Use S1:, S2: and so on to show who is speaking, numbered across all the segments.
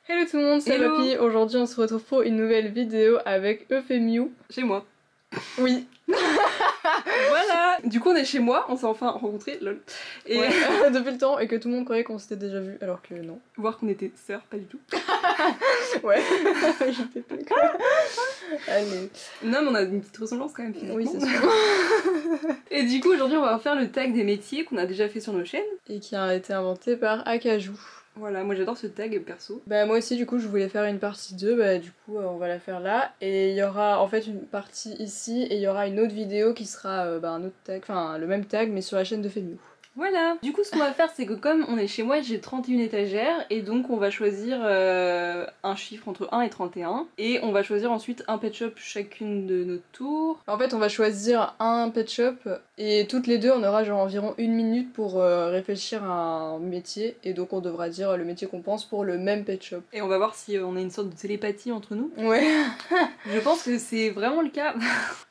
S1: Hello tout le monde, c'est Poppy. Aujourd'hui on se retrouve pour une nouvelle vidéo avec Euphémiou.
S2: Chez moi.
S1: Oui.
S2: Voilà. Du coup on est chez moi, on s'est enfin rencontrés, lol. Et
S1: ouais. Depuis le temps et que tout le monde croyait qu'on s'était déjà vu alors que non.
S2: Voir qu'on était sœurs, pas du tout.
S1: Ouais. J'étais plus quoi. Allez.
S2: Non mais on a une petite ressemblance quand même finalement.
S1: Oui c'est sûr.
S2: Et du coup aujourd'hui on va faire le tag des métiers qu'on a déjà fait sur nos chaînes.
S1: Et qui a été inventé par Akajou.
S2: Voilà, moi j'adore ce tag perso.
S1: Bah moi aussi du coup je voulais faire une partie 2, bah du coup on va la faire là. Et il y aura en fait une partie ici et il y aura une autre vidéo qui sera un autre tag, enfin le même tag mais sur la chaîne de Euphémiou.
S2: Voilà. Du coup ce qu'on va faire c'est que comme on est chez moi j'ai 31 étagères et donc on va choisir un chiffre entre 1 et 31 et on va choisir ensuite un pet shop chacune de notre tour.
S1: En fait on va choisir un pet shop et toutes les deux on aura genre environ 1 minute pour réfléchir à un métier et donc on devra dire le métier qu'on pense pour le même pet shop.
S2: Et on va voir si on a une sorte de télépathie entre nous.
S1: Ouais.
S2: Je pense que c'est vraiment le cas.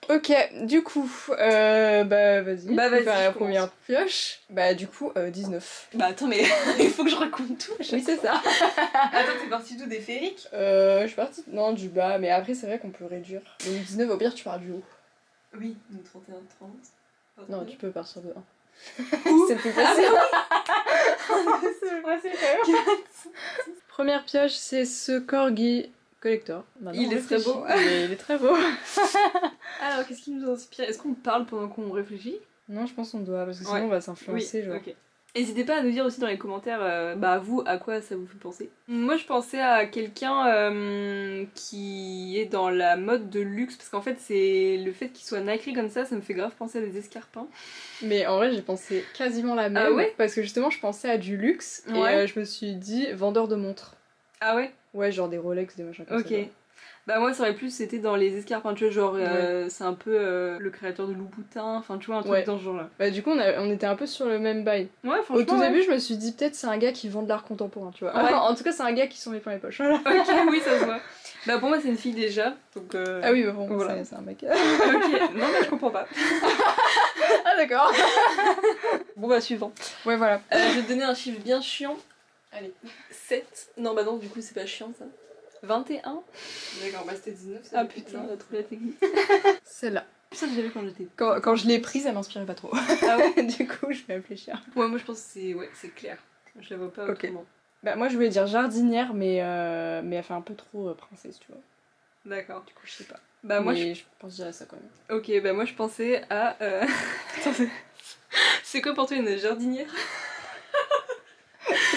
S1: Ok, du coup, bah vas-y,
S2: bah vas-y,
S1: faire la première pioche. Bah du coup, 19.
S2: Bah attends mais il faut que je raconte tout.
S1: Oui c'est ça.
S2: Attends t'es partie d'où, des féeriques?
S1: Je suis partie, non du bas, mais après c'est vrai qu'on peut réduire. Donc 19 au pire tu pars du haut.
S2: Oui, donc 31, 30.
S1: Non tu peux partir de 1.
S2: Ouh.
S1: C'est plus facile.
S2: C'est facile quand même.
S1: Première pioche c'est ce corgi collector. Maintenant,
S2: il est très beau.
S1: Il est très beau.
S2: Alors qu'est-ce qui nous inspire? Est-ce qu'on parle pendant qu'on réfléchit?
S1: Non je pense qu'on doit parce que sinon on va s'influencer genre.
S2: Ok. N'hésitez pas à nous dire aussi dans les commentaires, bah vous, à quoi ça vous fait penser. Moi je pensais à quelqu'un qui est dans la mode de luxe, parce qu'en fait c'est le fait qu'il soit nacré comme ça me fait grave penser à des escarpins.
S1: Mais en vrai j'ai pensé quasiment la même,
S2: ah ouais,
S1: parce que justement je pensais à du luxe
S2: ouais.
S1: Et je me suis dit vendeur de montres.
S2: Ah ouais?
S1: Ouais genre des Rolex, des machins comme ça.
S2: Ok. Bah moi ça aurait plus c'était dans les escarpins, tu vois, genre
S1: ouais.
S2: C'est un peu le créateur de Louboutin, enfin tu vois un truc dans ce genre là.
S1: Bah du coup on était un peu sur le même bail.
S2: Ouais franchement.
S1: Au tout début je me suis dit peut-être c'est un gars qui vend de l'art contemporain, tu vois. Ouais. En tout cas c'est un gars qui s'en met plein les poches. Voilà.
S2: Ok oui ça se voit. Bah pour moi c'est une fille déjà, donc
S1: ah oui bah bon
S2: voilà.
S1: C'est un mec.
S2: Ok, non mais je comprends pas.
S1: Ah d'accord.
S2: Bon bah suivant.
S1: Ouais voilà.
S2: Je vais te donner un chiffre bien chiant.
S1: Allez.
S2: 7. Non bah non du coup c'est pas chiant ça. 21.
S1: D'accord, bah c'était 19.
S2: Ah putain, on a trouvé la technique.
S1: Celle-là.
S2: Ça je l'avais quand j'étais.
S1: Quand je l'ai prise, elle m'inspirait pas trop.
S2: Ah ouais.
S1: Du coup, je vais réfléchir.
S2: Ouais, moi je pense que c'est clair. Je la vois pas autrement.
S1: Bah moi je voulais dire jardinière, mais elle fait un peu trop princesse, tu vois.
S2: D'accord.
S1: Du coup, je sais pas.
S2: Bah moi
S1: je pense que je dirais ça quand même.
S2: Ok, bah moi je pensais à. Attends, c'est quoi pour toi une jardinière?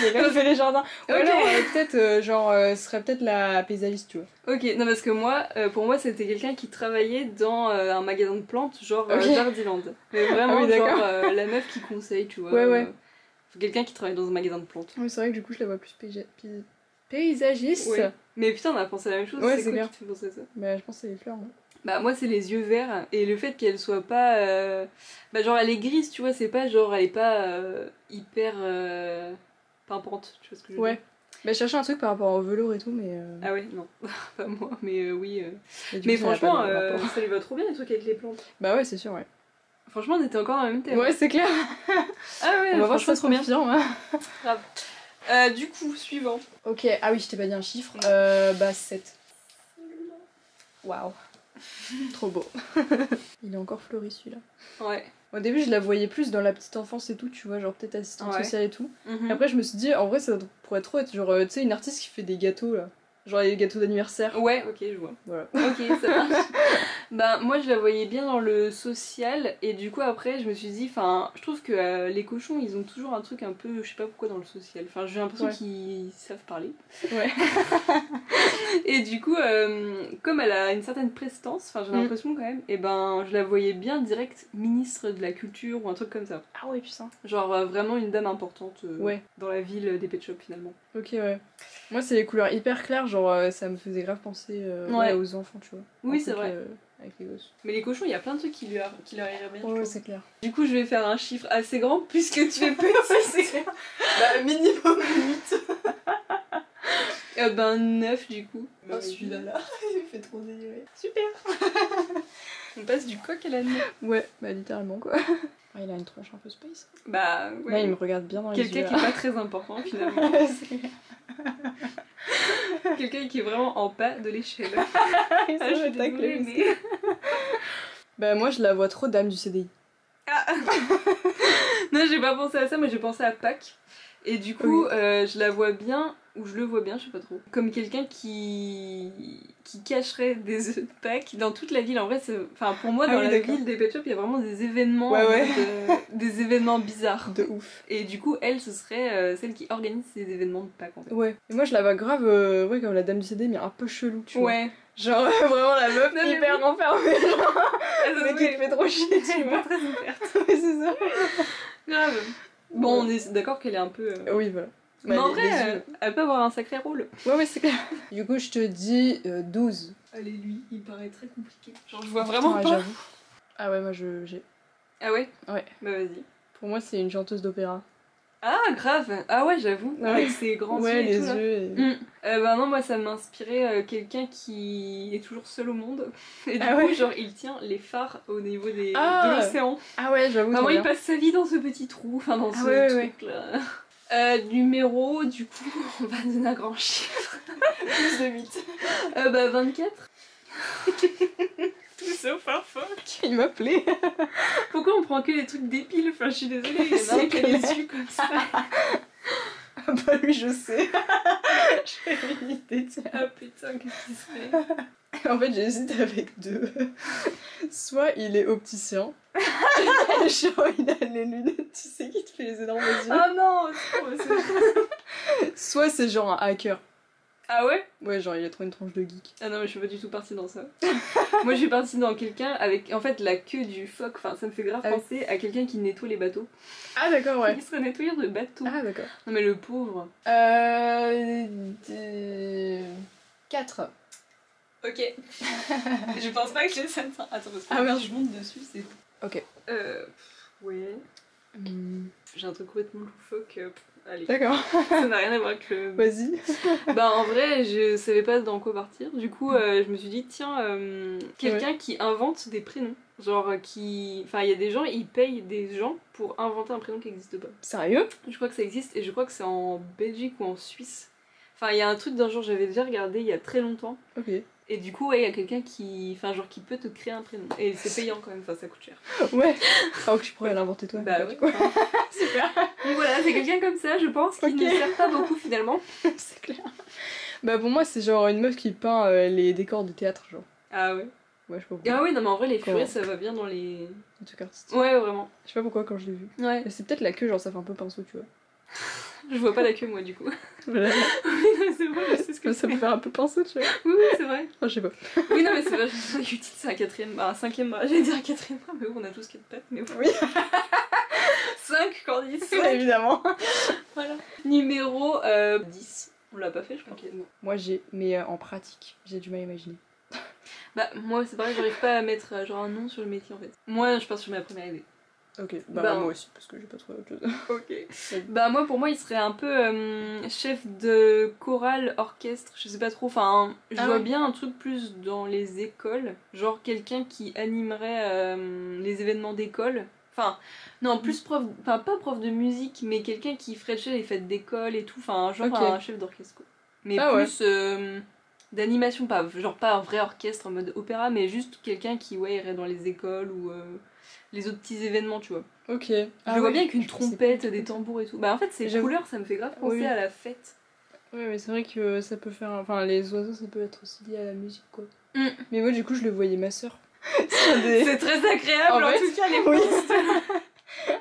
S1: Les gars qui fait les jardins. Ou okay. Alors peut-être ce serait peut-être la paysagiste, tu vois.
S2: Ok, non parce que moi, pour moi c'était quelqu'un qui travaillait dans un magasin de plantes, genre Jardiland. Mais vraiment genre la meuf qui conseille, tu vois.
S1: Ouais.
S2: Quelqu'un qui travaille dans un magasin de plantes.
S1: Oui c'est vrai que du coup je la vois plus paysagiste.
S2: Ouais. Mais putain on a pensé à la même chose,
S1: ouais,
S2: c'est quoi
S1: clair.
S2: qui te fait penser à ça?
S1: Bah je pense que c'est les fleurs, moi.
S2: Bah moi c'est les yeux verts et le fait qu'elle soit pas bah genre elle est grise, tu vois, c'est pas genre elle est pas hyper pimpante, tu vois ce que je veux dire.
S1: Bah je cherchais un truc par rapport au velours et tout mais
S2: ah ouais non pas moi mais oui
S1: mais
S2: franchement ça lui va trop bien les trucs avec les plantes.
S1: Bah ouais c'est sûr ouais.
S2: Franchement on était encore dans le même thème.
S1: Ouais c'est clair.
S2: Ah ouais
S1: on va voir, je pense trop bien.
S2: Grave. Du coup suivant.
S1: Ok, ah oui je t'ai pas dit un chiffre. Bah 7. Waouh. Trop beau. Il est encore fleuri celui-là.
S2: Ouais.
S1: Au début je la voyais plus dans la petite enfance et tout, tu vois, genre peut-être assistante sociale et tout. Après je me suis dit en vrai ça pourrait trop être genre tu sais une artiste qui fait des gâteaux là. Genre les gâteaux d'anniversaire.
S2: Ouais, ok, je vois.
S1: Voilà.
S2: Ok, ça marche. Bah moi je la voyais bien dans le social et du coup après je me suis dit, enfin je trouve que les cochons ils ont toujours un truc un peu, je sais pas pourquoi dans le social. Enfin j'ai l'impression qu'ils savent parler.
S1: Ouais.
S2: Et du coup comme elle a une certaine prestance, enfin j'ai l'impression quand même, et ben je la voyais bien direct ministre de la culture ou un truc comme ça.
S1: Ah ouais putain.
S2: Genre vraiment une dame importante dans la ville des pet shops finalement.
S1: Ok ouais. Moi c'est les couleurs hyper claires, genre ça me faisait grave penser aux enfants tu vois.
S2: Oui c'est vrai.
S1: Avec les gosses.
S2: Mais les cochons il y a plein de trucs qui leur iraient bien.
S1: Ouais c'est clair.
S2: Du coup je vais faire un chiffre assez grand puisque tu es petit. C'est clair. Bah minimum 8. Ben 9 du coup.
S1: Oh celui-là là, il me fait trop délirer.
S2: Super. On passe du coq à l'âne.
S1: Ouais, bah littéralement quoi. Ah, il a une tronche un peu space.
S2: Bah ouais.
S1: Là il me regarde bien dans les yeux.
S2: Quelqu'un qui est pas très important finalement. quelqu'un qui est vraiment en bas de l'échelle.
S1: Je suis désolée, mais... Bah moi je la vois trop dame du CDI.
S2: Ah. Non, j'ai pas pensé à ça, moi j'ai pensé à Pâques. Et du coup, je la vois bien, ou je le vois bien, je sais pas trop, comme quelqu'un qui cacherait des œufs de Pâques dans toute la ville. En vrai, enfin, pour moi, dans la ville des pet shops, il y a vraiment des événements, des événements bizarres.
S1: De ouf.
S2: Et du coup, elle, ce serait celle qui organise ces événements de Pâques, en fait.
S1: Ouais. Et moi, je la vois grave, comme la dame du CD, mais un peu chelou, tu vois.
S2: Ouais.
S1: Genre, vraiment la meuf
S2: Non,
S1: hyper enfermée, mais qui te fait trop chier, tu vois.
S2: Très ouverte.
S1: Ouais, c'est ça.
S2: Grave. Bon, on est d'accord qu'elle est un peu...
S1: Oui, voilà.
S2: Mais en vrai, elle peut avoir un sacré rôle.
S1: Ouais, c'est clair. Du coup, je te dis 12.
S2: Allez, lui, il paraît très compliqué. Genre, je vois vraiment pas.
S1: J'avoue. Ah ouais, moi, j'ai...
S2: Ah ouais?
S1: Ouais.
S2: Bah vas-y.
S1: Pour moi, c'est une chanteuse d'opéra.
S2: Ah, grave. Ah ouais, j'avoue.
S1: Ouais.
S2: Avec ses grands
S1: ouais,
S2: yeux et
S1: les
S2: tout, là.
S1: yeux.
S2: Bah non, moi, ça m'inspirait quelqu'un qui est toujours seul au monde. Et du coup,
S1: ouais.
S2: genre, il tient les phares au niveau de l'océan.
S1: Ah ouais, j'avoue.
S2: Vraiment, il passe sa vie dans ce petit trou, enfin dans ce truc-là. Numéro, du coup, on va donner un grand chiffre.
S1: Plus de 8.
S2: Bah 24. Tout sauf un phoque.
S1: Il m'appelait.
S2: Pourquoi on prend que les trucs dépiles? Enfin, je suis désolée, il y en a un qui a les yeux comme ça.
S1: Bah lui, je sais. J'ai une idée, tiens.
S2: Ah putain, qu'est-ce qu'il se fait?
S1: En fait, j'hésite avec deux. Soit il est opticien. Genre, il a les lunettes, tu sais, qui te fait les énormes yeux.
S2: Oh non, c'est
S1: Soit c'est genre un hacker.
S2: Ah ouais?
S1: Ouais, genre il a trop une tronche de geek.
S2: Ah non, mais je suis pas du tout partie dans ça. Moi, je suis partie dans quelqu'un avec, en fait, la queue du phoque. Enfin, ça me fait grave penser à quelqu'un qui nettoie les bateaux.
S1: Ah d'accord, ouais.
S2: Il serait nettoyeur de bateaux.
S1: Ah d'accord.
S2: Non mais le pauvre.
S1: 4.
S2: Ok. Je pense pas que j'ai ça. Attends, parce que
S1: merde,
S2: je monte dessus, c'est...
S1: Ok.
S2: Ouais. J'ai un truc complètement loufoque. Allez.
S1: D'accord.
S2: Ça n'a rien à voir avec le...
S1: Vas-y.
S2: Bah en vrai, je savais pas dans quoi partir. Du coup, je me suis dit, tiens, quelqu'un qui invente des prénoms. Genre qui... Enfin, il y a des gens, ils payent des gens pour inventer un prénom qui n'existe pas.
S1: Sérieux?
S2: Je crois que ça existe et je crois que c'est en Belgique ou en Suisse. Enfin, il y a un truc d'un jour, j'avais déjà regardé il y a très longtemps.
S1: Ok.
S2: Et du coup, ouais, il y a quelqu'un qui... Enfin, genre qui peut te créer un prénom. Et c'est payant quand même, enfin, ça coûte cher.
S1: Ouais. Alors que tu pourrais l'inventer toi.
S2: Bah ouais.
S1: Super.
S2: Donc voilà, c'est quelqu'un comme ça, je pense, qui ne sert pas beaucoup finalement.
S1: C'est clair. Bah pour moi, c'est genre une meuf qui peint les décors de théâtre, genre.
S2: Ah ouais.
S1: Ouais, je sais pas pourquoi.
S2: Ah oui, non mais en vrai, les furets, ça va bien dans les...
S1: Un truc artistique.
S2: Ouais, vraiment.
S1: Je sais pas pourquoi quand je l'ai vu.
S2: Ouais.
S1: Mais c'est peut-être la queue, genre ça fait un peu pinceau, tu vois.
S2: Je vois pas la queue, moi, du coup.
S1: Voilà.
S2: Oui, non, c'est vrai, je sais ce que
S1: Ça peut faire un peu pinceau, tu vois.
S2: Oui, oui, c'est vrai.
S1: Enfin, je sais pas.
S2: Oui, non, mais c'est vrai, je sais que c'est un quatrième... Bah, un cinquième bras, j'allais dire un quatrième bras, mais bon, on a tous 4 pattes, mais bon.
S1: Oui.
S2: 5, Candice.
S1: Évidemment.
S2: Voilà. Numéro 10. On l'a pas fait, je crois.
S1: Okay. Moi j'ai, mais en pratique, j'ai du mal à imaginer.
S2: Bah, moi, c'est pareil, j'arrive pas à mettre genre un nom sur le métier en fait. Moi, je pars sur ma première idée.
S1: Ok, bah moi aussi, parce que j'ai pas trouvé autre chose.
S2: Ok. Bah, moi, pour moi, il serait un peu chef de chorale, orchestre, je sais pas trop. Enfin, je vois bien un truc plus dans les écoles. Genre quelqu'un qui animerait les événements d'école. Enfin, non, plus prof, enfin pas prof de musique, mais quelqu'un qui ferait les fêtes d'école et tout. Enfin, genre un chef d'orchestre quoi. Mais plus d'animation, genre pas un vrai orchestre en mode opéra, mais juste quelqu'un qui irait dans les écoles ou les autres petits événements, tu vois.
S1: Ok.
S2: Je vois bien avec une trompette, des tambours et tout. Bah en fait, ces couleurs, ça me fait grave penser à la fête.
S1: Ouais, mais c'est vrai que ça peut faire. Enfin, les oiseaux, ça peut être aussi lié à la musique quoi. Mais moi, du coup, je le voyais ma soeur.
S2: C'est très agréable en tout cas, les monstres.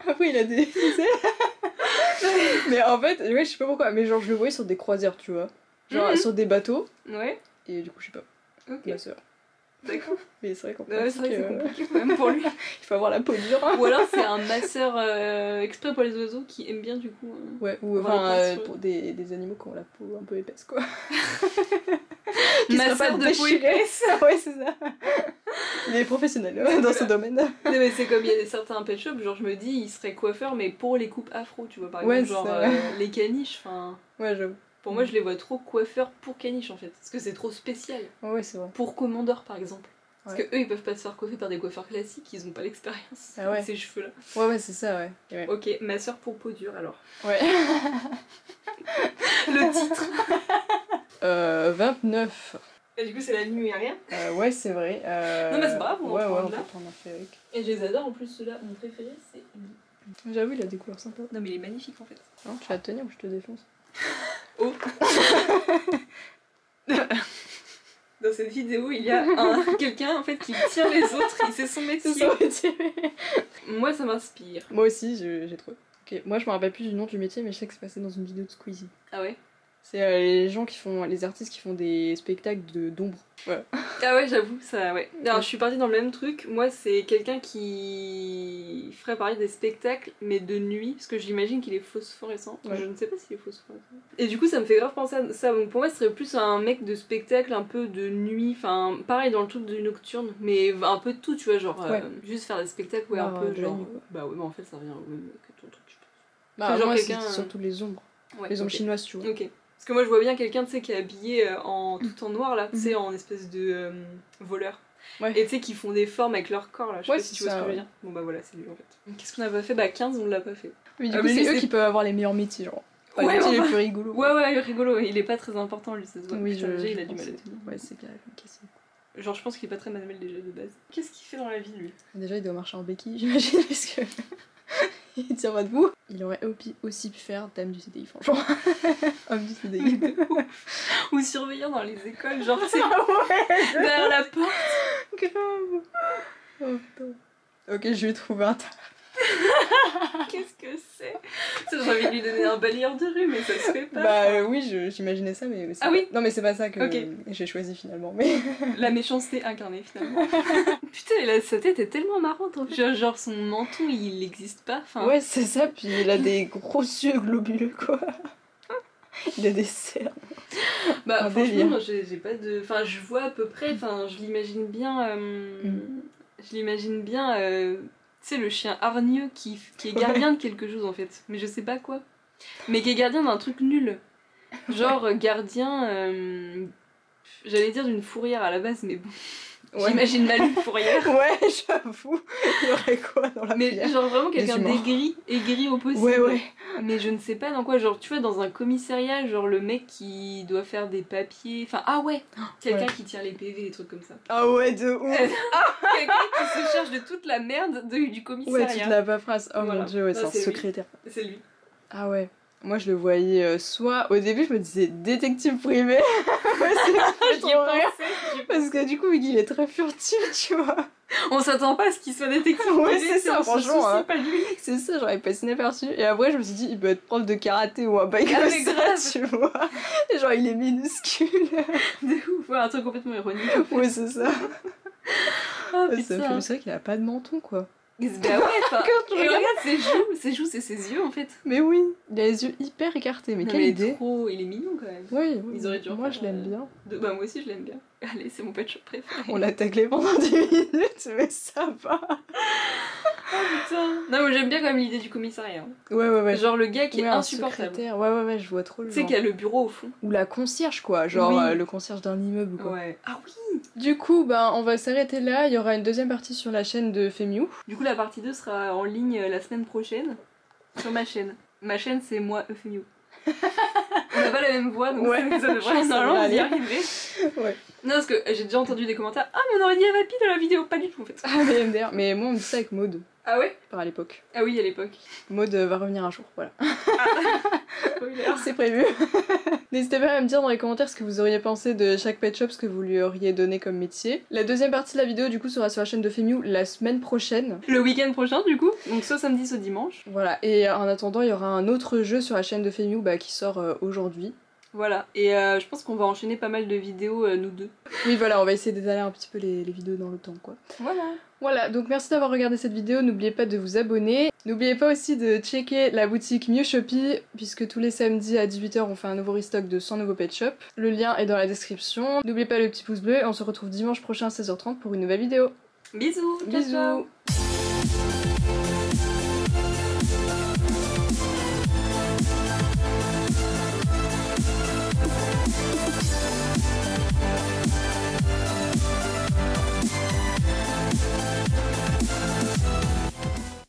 S1: Après, il a des mais en fait, ouais, je sais pas pourquoi, mais genre, je le voyais sur des croisières, tu vois. Genre, sur des bateaux.
S2: Ouais.
S1: Et du coup, je sais pas.
S2: Ok.
S1: Ma soeur.
S2: D'accord.
S1: Mais c'est vrai qu'en
S2: c'est vrai que c'est compliqué quand même pour lui.
S1: Il faut avoir la peau dure.
S2: Ou alors c'est un masseur exprès pour les oiseaux qui aime bien du coup.
S1: Ouais, ou enfin pour des animaux qui ont la peau un peu épaisse quoi.
S2: Masseur de peau épaisse.
S1: Ouais, c'est ça. Il est professionnel dans ce domaine.
S2: Non, mais c'est comme il y a certains pet shops, genre je me dis, il serait coiffeur mais pour les coupes afro, tu vois, par exemple, genre les caniches, enfin.
S1: Ouais, j'avoue.
S2: Pour moi, je les vois trop coiffeurs pour caniche en fait, parce que c'est trop spécial.
S1: Ouais, c'est vrai.
S2: Pour commandeur par exemple. Parce que eux ils peuvent pas se faire coiffer par des coiffeurs classiques, ils ont pas l'expérience avec ces cheveux là.
S1: Ouais, c'est ça, ouais.
S2: Ok, masseur pour peau dure alors.
S1: Ouais.
S2: Le titre.
S1: 29.
S2: Et du coup, c'est la ligne où il n'y a rien.
S1: Ouais, c'est vrai.
S2: Non, mais c'est pas grave, on
S1: ouais,
S2: en
S1: ouais,
S2: prend
S1: on
S2: là.
S1: peut prendre un fait avec.
S2: Et je les adore en plus, ceux-là. Mon préféré, c'est lui.
S1: J'avoue, il a des couleurs sympas.
S2: Non, mais il est magnifique en fait.
S1: Non, tu vas te tenir ou je te défonce?
S2: Oh. Dans cette vidéo, il y a quelqu'un en fait qui tient les autres, c'est son métier. Moi, ça m'inspire.
S1: Moi aussi, j'ai trouvé. Ok, moi je me rappelle plus du nom du métier, mais je sais que c'est passé dans une vidéo de Squeezie.
S2: Ah ouais?
S1: C'est les gens qui font, les artistes qui font des spectacles d'ombre. Voilà.
S2: Ah ouais, j'avoue, ça, ouais. Alors, je suis partie dans le même truc. Moi, c'est quelqu'un qui ferait pareil des spectacles, mais de nuit, parce que j'imagine qu'il est phosphorescent.
S1: Ouais.
S2: Je ne sais pas s'il est phosphorescent. Et du coup, ça me fait grave penser à ça. Donc, pour moi, ce serait plus un mec de spectacle, un peu de nuit, enfin, pareil dans le truc de nocturne, mais un peu de tout, tu vois, genre,
S1: Ouais.
S2: juste faire des spectacles, ouais, un
S1: Ouais,
S2: peu
S1: de la
S2: genre.
S1: nuit, quoi.
S2: Bah ouais, mais en fait, ça revient au même que ton truc, je pense.
S1: Bah,
S2: genre
S1: moi,
S2: quelqu'un,
S1: c'est surtout les ombres.
S2: Ouais,
S1: Les ombres
S2: ok.
S1: chinoises, tu vois.
S2: Ok. Parce que moi je vois bien quelqu'un tu sais qui est habillé en tout en noir là, tu sais en espèce de voleur.
S1: Ouais.
S2: Et tu sais qui font des formes avec leur corps là, je sais
S1: Ouais,
S2: pas si
S1: c'est
S2: tu vois
S1: ça,
S2: ce que je veux
S1: ouais.
S2: dire. Bon bah voilà, c'est lui en fait. Qu'est-ce qu'on a pas fait? Bah 15 on l'a pas fait.
S1: Oui, du
S2: Ah,
S1: coup,
S2: mais
S1: c'est
S2: lui,
S1: eux
S2: c'est-
S1: qui peuvent avoir les meilleurs métiers, genre. Enfin,
S2: Ouais,
S1: le métier
S2: enfin-
S1: le plus rigolo.
S2: Ouais ouais, il est rigolo, il est pas très important lui, ça se voit.
S1: Oui,
S2: Putain, déjà, il a du
S1: pense
S2: mal à
S1: que-
S2: tenir.
S1: Ouais, c'est carré, cassé.
S2: Genre je pense qu'il est pas très manuel déjà de base. Qu'est-ce qu'il fait dans la vie lui?
S1: Déjà, il doit marcher en béquille, j'imagine, parce que. il tient pas debout. Il aurait aussi pu faire dame du CDI, franchement. Homme du CDI.
S2: Ou surveillant dans les écoles, genre tu sais, derrière la porte.
S1: Grave. Oh putain. Ok, je vais trouver un tas.
S2: Qu'est-ce que c'est? Ça, j'ai envie de lui donner un balayeur de rue, mais ça se fait pas.
S1: Bah oui, j'imaginais ça, mais c'est
S2: Ah
S1: pas-
S2: oui.
S1: Non, mais c'est pas ça que
S2: Ok.
S1: j'ai choisi finalement. Mais
S2: La méchanceté incarnée finalement. Putain, sa tête est tellement marrante en fait. Genre son menton il n'existe pas. Enfin,
S1: ouais, c'est ça. Puis il a des gros yeux globuleux, quoi. Il a des cernes.
S2: bah
S1: un
S2: franchement,
S1: délire.
S2: moi, j'ai pas de. Enfin, je vois à peu près. Enfin, je l'imagine bien. Je l'imagine bien. Tu sais, le chien hargneux qui est gardien de quelque chose en fait. Mais je sais pas quoi. Mais qui est gardien d'un truc nul. Genre gardien. J'allais dire d'une fourrière à la base, mais bon.
S1: Ouais.
S2: J'imagine mal une fourrière.
S1: Ouais, j'avoue. Il y aurait quoi dans la
S2: Mais
S1: prière?
S2: genre vraiment quelqu'un
S1: humains.
S2: aigri au possible.
S1: Ouais, ouais.
S2: Mais je ne sais pas dans quoi, genre tu vois dans un commissariat, genre le mec qui doit faire des papiers, enfin ah ouais, quelqu'un
S1: Ouais.
S2: qui tire les PV, des trucs comme ça.
S1: Ah ouais, de ouf.
S2: Quelqu'un qui se charge de toute la merde du
S1: Ouais,
S2: commissariat.
S1: toute la paperasse. Oh
S2: Voilà.
S1: mon dieu, ouais,
S2: Non,
S1: c'est un
S2: c'est lui.
S1: secrétaire.
S2: C'est lui.
S1: Ah ouais. Moi, je le voyais soit... Au début, je me disais détective privé. Ouais, c'est
S2: J'y ai
S1: trop rire.
S2: pensé.
S1: Parce que du coup, il est très furtif, tu vois.
S2: On s'attend pas à ce qu'il soit détective.
S1: Ouais,
S2: privé,
S1: c'est ça,
S2: on se
S1: franchement,
S2: soucie
S1: hein.
S2: pas de lui.
S1: C'est ça, j'aurais passé inaperçu. Et après, je me suis dit, il peut être prof de karaté ou un bail
S2: Ah,
S1: comme
S2: mais
S1: ça,
S2: grave.
S1: tu vois. Et genre, il est minuscule.
S2: De ouf, ouais, un truc complètement ironique.
S1: Ouais, c'est ça.
S2: Oh
S1: Ouais, ça me fait-
S2: putain.
S1: C'est vrai qu'il a pas de menton, quoi.
S2: Bah ouais, enfin.
S1: Quand tu
S2: Et
S1: regardes-
S2: regarde ses joues, c'est ses yeux en fait.
S1: Mais oui, il a les yeux hyper écartés. Mais
S2: Non,
S1: quelle
S2: mais
S1: idée.
S2: il est mignon quand même.
S1: Oui,
S2: Ils auraient dû en
S1: moi
S2: faire,
S1: je l'aime bien.
S2: Bah moi aussi je l'aime bien. Allez, c'est mon pet shop préféré.
S1: On l'a taclé pendant 10 minutes, mais ça va.
S2: Putain. Non mais j'aime bien quand même l'idée du commissariat. hein.
S1: Ouais.
S2: Genre le gars qui est
S1: Ouais, un
S2: insupportable.
S1: secrétaire. Ouais, je vois trop le
S2: Tu sais
S1: genre.
S2: qu'il y a le bureau au fond.
S1: Ou la concierge, quoi. Genre
S2: Oui.
S1: le concierge d'un immeuble, quoi.
S2: Ouais. Ah oui.
S1: Du coup, ben, on va s'arrêter là. Il y aura une deuxième partie sur la chaîne de Femiu.
S2: Du coup la partie 2 sera en ligne la semaine prochaine sur ma chaîne. Ma chaîne c'est moi Euphémio. On n'a pas la même voix donc
S1: Ouais.
S2: ça devrait
S1: Ça
S2: normalement
S1: devrait
S2: y
S1: aller.
S2: arriver.
S1: Ouais.
S2: Non parce que j'ai déjà entendu des commentaires. Ah mais on aurait dit Avapi dans la vidéo. Pas du tout en fait.
S1: Ah, mais MDR. Mais moi, on me dit ça avec Maud,
S2: Ah ouais.
S1: par à l'époque.
S2: Ah oui à l'époque.
S1: Maud va revenir un jour, voilà.
S2: Spoiler.
S1: C'est prévu. N'hésitez pas à me dire dans les commentaires ce que vous auriez pensé de chaque pet shop, ce que vous lui auriez donné comme métier. La deuxième partie de la vidéo, du coup, sera sur la chaîne de Femiu la semaine prochaine.
S2: Le week-end prochain du coup. Donc soit samedi soit dimanche.
S1: Voilà, et en attendant, il y aura un autre jeu sur la chaîne de Femiu qui sort aujourd'hui.
S2: Voilà, et je pense qu'on va enchaîner pas mal de vidéos, nous deux.
S1: Oui, voilà, on va essayer d'étaler un petit peu les vidéos dans le temps, quoi.
S2: Voilà.
S1: Voilà, donc merci d'avoir regardé cette vidéo, n'oubliez pas de vous abonner. N'oubliez pas aussi de checker la boutique Miu Shopee, puisque tous les samedis à 18h on fait un nouveau restock de 100 nouveaux pet shops. Le lien est dans la description. N'oubliez pas le petit pouce bleu et on se retrouve dimanche prochain à 16h30 pour une nouvelle vidéo.
S2: Bisous. Ciao, ciao.
S1: Bisous.